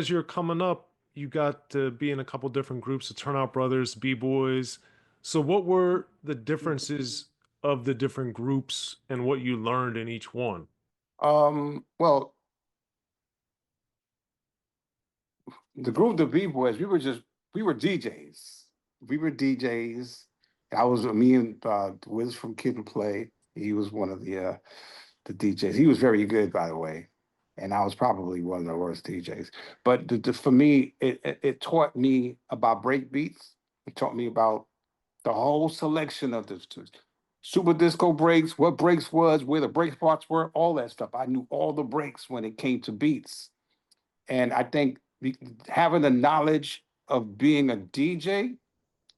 as you're coming up, you got to be in a couple different groups, the Turnout Brothers, B-Boys. So what were the differences of the different groups and what you learned in each one? Well, the group, the B-Boys, we were DJs. We were DJs. I was me and Wiz from Kid and Play. He was one of the DJs. He was very good, by the way, and I was probably one of the worst DJs. But for me, it taught me about break beats. It taught me about the whole selection of the super disco breaks, what breaks was, where the break parts were, all that stuff. I knew all the breaks when it came to beats. And I think having the knowledge of being a DJ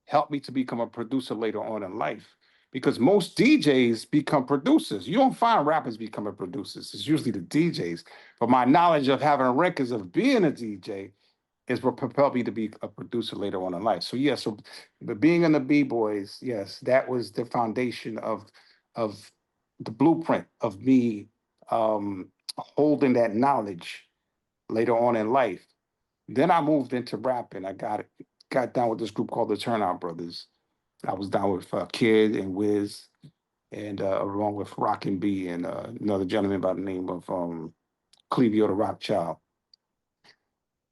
helped me to become a producer later on in life. Because most DJs become producers. You don't find rappers becoming producers. It's usually the DJs. But my knowledge of having records of being a DJ is what propelled me to be a producer later on in life. So yeah, so but being in the B-Boys, yes, that was the foundation of the blueprint of me holding that knowledge later on in life. Then I moved into rapping. Got down with this group called the Turnout Brothers. I was down with Kid and Wiz, and along with Rock and B and another gentleman by the name of Clevio the Rock Child.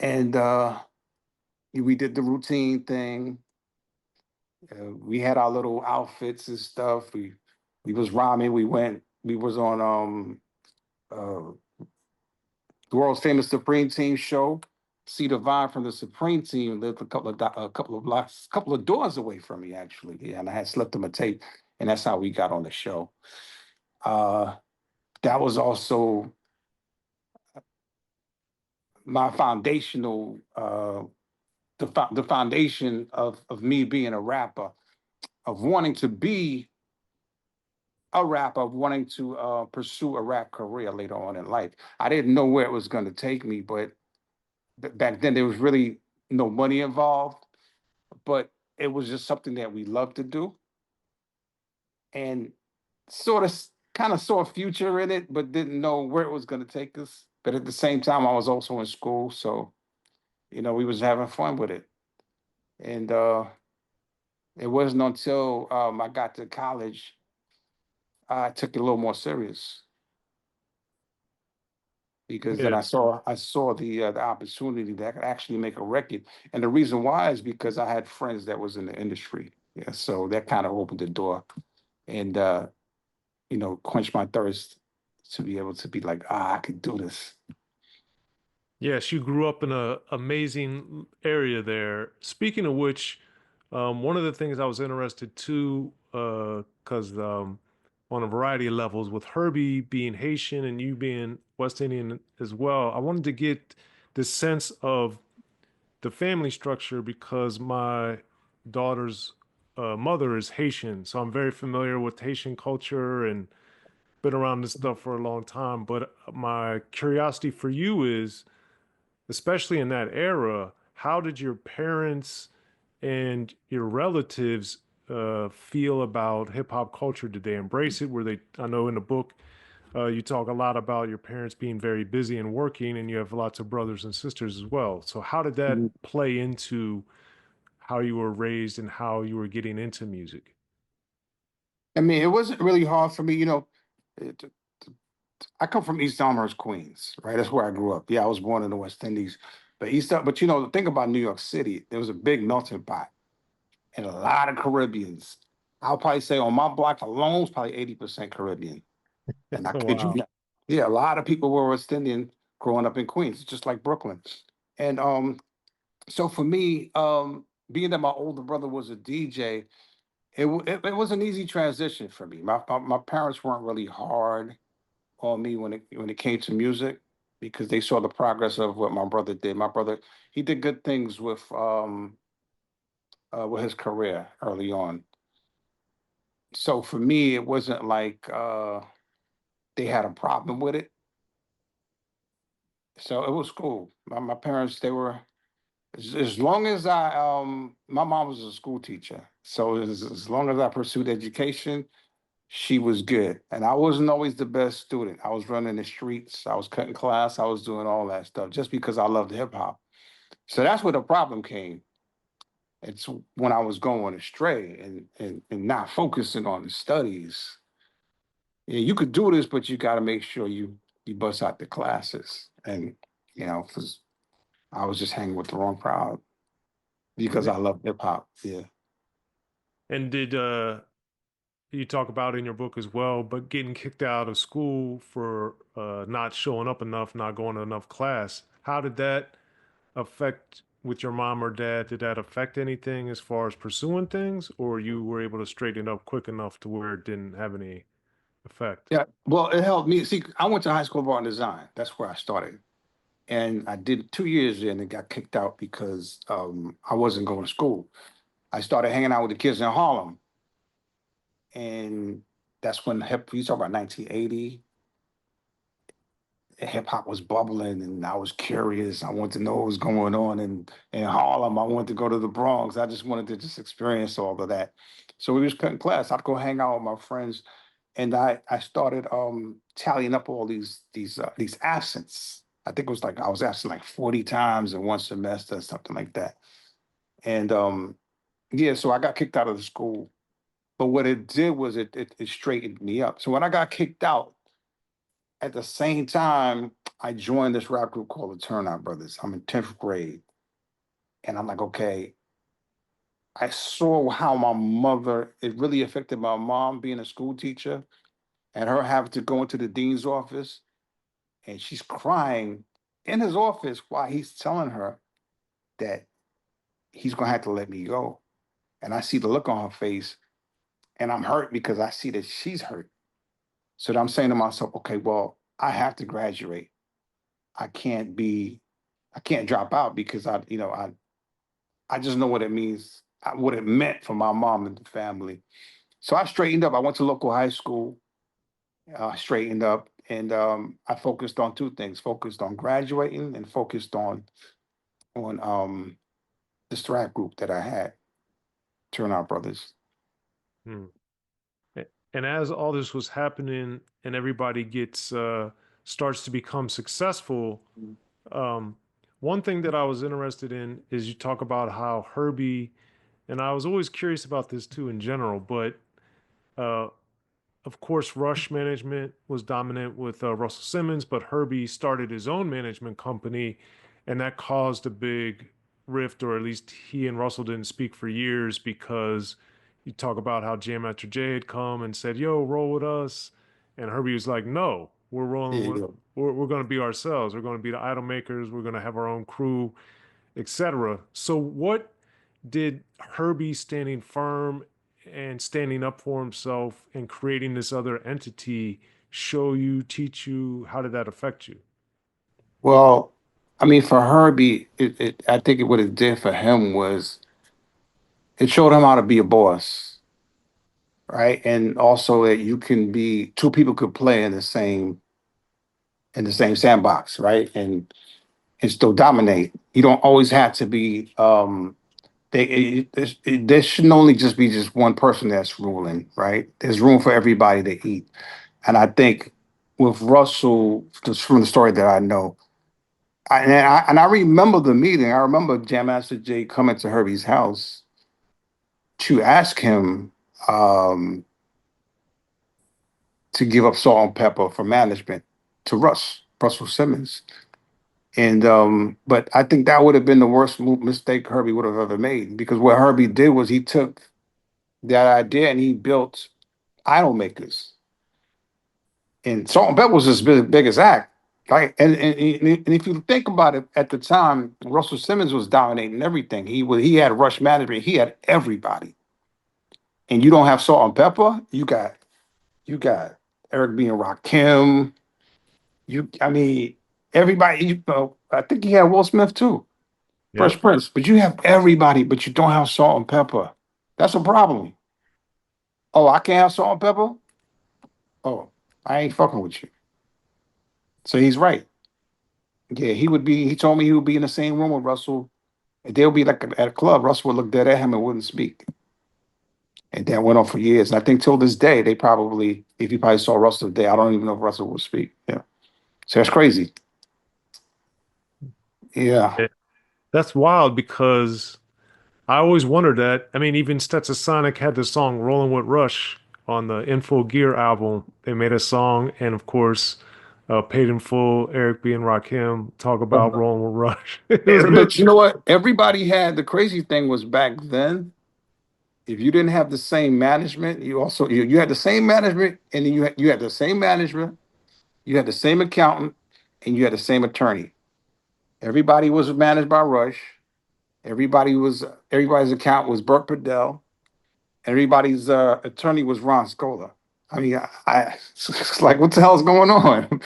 And we did the routine thing. We had our little outfits and stuff. We was rhyming. We was on uh, the world's famous Supreme Team show. See the vibe from the Supreme Team lived a couple of blocks, couple of doors away from me actually. Yeah, and I had slipped him a tape, and that's how we got on the show. Uh, that was also my foundational, the foundation of me being a rapper, of wanting to be a rapper, of wanting to pursue a rap career later on in life. I didn't know where it was going to take me, but back then there was really no money involved, but it was just something that we loved to do and sort of kind of saw a future in it, but didn't know where it was going to take us. But at the same time, I was also in school, so we was having fun with it. And it wasn't until I got to college I took it a little more serious because then Yeah. I saw the opportunity that I could actually make a record. And the reason why is because I had friends that was in the industry. Yeah, so that kind of opened the door and quenched my thirst to be able to be like, I could do this. Yes, you grew up in a amazing area there. Speaking of which, one of the things I was interested too, because on a variety of levels, with Hurby being Haitian and you being West Indian as well, I wanted to get the sense of the family structure because my daughter's mother is Haitian, so I'm very familiar with Haitian culture and been around this stuff for a long time. But my curiosity for you is, especially in that era, how did your parents and your relatives feel about hip hop culture? Did they embrace it? Were they, I know in the book, you talk a lot about your parents being very busy and working, and you have lots of brothers and sisters as well. So, how did that play into how you were raised and how you were getting into music? I mean, it wasn't really hard for me. It, I come from East Elmhurst, Queens, right? That's where I grew up. Yeah, I was born in the West Indies, but but the thing about New York City, there was a big melting pot and a lot of Caribbeans. I'll probably say on my block alone is probably 80% Caribbean. And I kid you Wow. not. Yeah, a lot of people were West Indian growing up in Queens, just like Brooklyn. And so for me, being that my older brother was a DJ, it was an easy transition for me. My parents weren't really hard on me when it came to music because they saw the progress of what my brother did. My brother, he did good things with his career early on. So for me, it wasn't like they had a problem with it. So it was cool. My parents, they were as long as my mom was a school teacher. So as long as I pursued education, she was good. And I wasn't always the best student. I was running the streets, I was cutting class, I was doing all that stuff just because I loved hip hop. So that's where the problem came. It's when I was going astray and not focusing on the studies. Yeah, you could do this, but you got to make sure you bust out the classes. And because I was just hanging with the wrong crowd because I love hip hop. Yeah. And did you talk about in your book as well, but getting kicked out of school for not showing up enough, not going to enough class, how did that affect with your mom or dad? Did that affect anything as far as pursuing things, or you were able to straighten it up quick enough to where it didn't have any effect? Yeah. Well, it helped me. See, I went to high school of art and design. That's where I started. And I did 2 years there and then got kicked out because I wasn't going to school. I started hanging out with the kids in Harlem. And that's when you talk about 1980, hip hop was bubbling and I was curious. I wanted to know what was going on in Harlem. I wanted to go to the Bronx. I just wanted to just experience all of that. So we was cutting class. I'd go hang out with my friends and I started tallying up all these absents. I think it was like I was absent like 40 times in one semester, something like that. And yeah, so I got kicked out of the school. But what it did was it straightened me up. So when I got kicked out, at the same time, I joined this rap group called the Turnout Brothers. I'm in 10th grade. And I'm like, okay, I saw how it really affected my mom being a school teacher and her having to go into the dean's office and she's crying in his office while he's telling her that he's gonna have to let me go. And I see the look on her face and I'm hurt because I see that she's hurt. So I'm saying to myself, okay, well, I have to graduate. I can't be, I can't drop out because I just know what it means, what it meant for my mom and the family. So I straightened up. I went to local high school, straightened up, and I focused on two things: focused on graduating and focused on this rap group that I had, Turnout Brothers. Hmm. And as all this was happening and everybody gets starts to become successful, um, one thing that I was interested in is you talk about how Hurby, and I was always curious about this too in general, but uh, of course, Rush Management was dominant with Russell Simmons, but Hurby started his own management company, and that caused a big rift, or at least he and Russell didn't speak for years because you talk about how Jam Master Jay had come and said, "Yo, roll with us," and Hurby was like, "No, we're rolling with, Yeah. we're going to be ourselves. We're going to be the idol makers. We're going to have our own crew, etc." So, what did Hurby standing firm and standing up for himself and creating this other entity show you, teach you? How did that affect you? Well, I mean, for Herbie, I think what it did for him was it showed him how to be a boss, right? And also that you can be two people could play in the same sandbox, right? And still dominate. You don't always have to be. There shouldn't only just be just one person that's ruling, right? There's room for everybody to eat, and I think with Russell, just from the story that I know, and I remember the meeting. I remember Jam Master Jay coming to Herbie's house to ask him um, to give up Salt-N-Pepa for management to Russell Simmons. And but I think that would have been the worst mistake Herbie would have ever made because what Herbie did was he took that idea and he built idol makers. And Salt-N-Pepa was his biggest act, right? And if you think about it, at the time, Russell Simmons was dominating everything. He had Rush Management. He had everybody. And you don't have Salt-N-Pepa. You got Eric B. and Rakim. I mean, everybody. I think he had Will Smith too. Fresh Yep. Prince, but you have everybody, but you don't have Salt-N-Pepa. That's a problem. Oh, I can't have Salt-N-Pepa? Oh, I ain't fucking with you. So he's right. Yeah, he told me he would be in the same room with Russell. And they'll be like at a club. Russell would look dead at him and wouldn't speak. And that went on for years. And I think till this day, if you probably saw Russell today, I don't even know if Russell would speak. Yeah. So that's crazy. Yeah. That's wild because I always wondered that. I mean, even Stetsasonic had the song "Rolling with Rush" on the Info Gear album. They made a song, and of course, Paid in Full, Eric B. and Rakim talk about rolling with Rush. It was But you good. know what? Everybody had the crazy thing was back then. If you didn't have the same management, you had the same management, and then you had the same management, you had the same accountant, and you had the same attorney. Everybody was managed by Rush. Everybody's account was Burt Padell. Everybody's attorney was Ron Scola. I mean, it's like, what the hell's going on?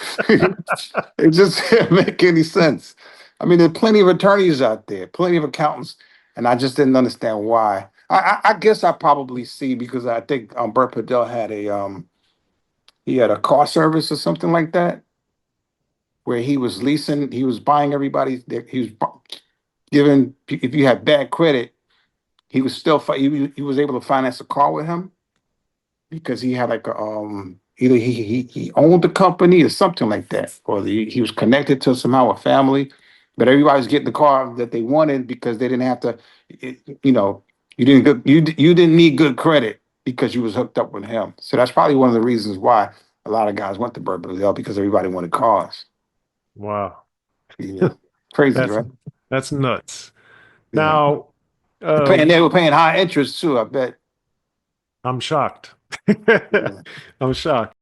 It just didn't make any sense. I mean, there's plenty of attorneys out there, plenty of accountants, and I just didn't understand why. I guess I probably see because I think Burt Padell had he had a car service or something like that where he was buying everybody, he was giving, if you had bad credit, he was able to finance a car with him because he had like a either he owned the company or something like that, or he was connected to somehow a family, but everybody was getting the car that they wanted because they didn't have to, you know, you didn't need good credit because you was hooked up with him. So that's probably one of the reasons why a lot of guys went to Burberry because everybody wanted cars. Wow, Yeah, crazy, that's right? that's nuts. Yeah, Now, uh, they were paying high interest too. I bet. I'm shocked. Yeah. I'm shocked.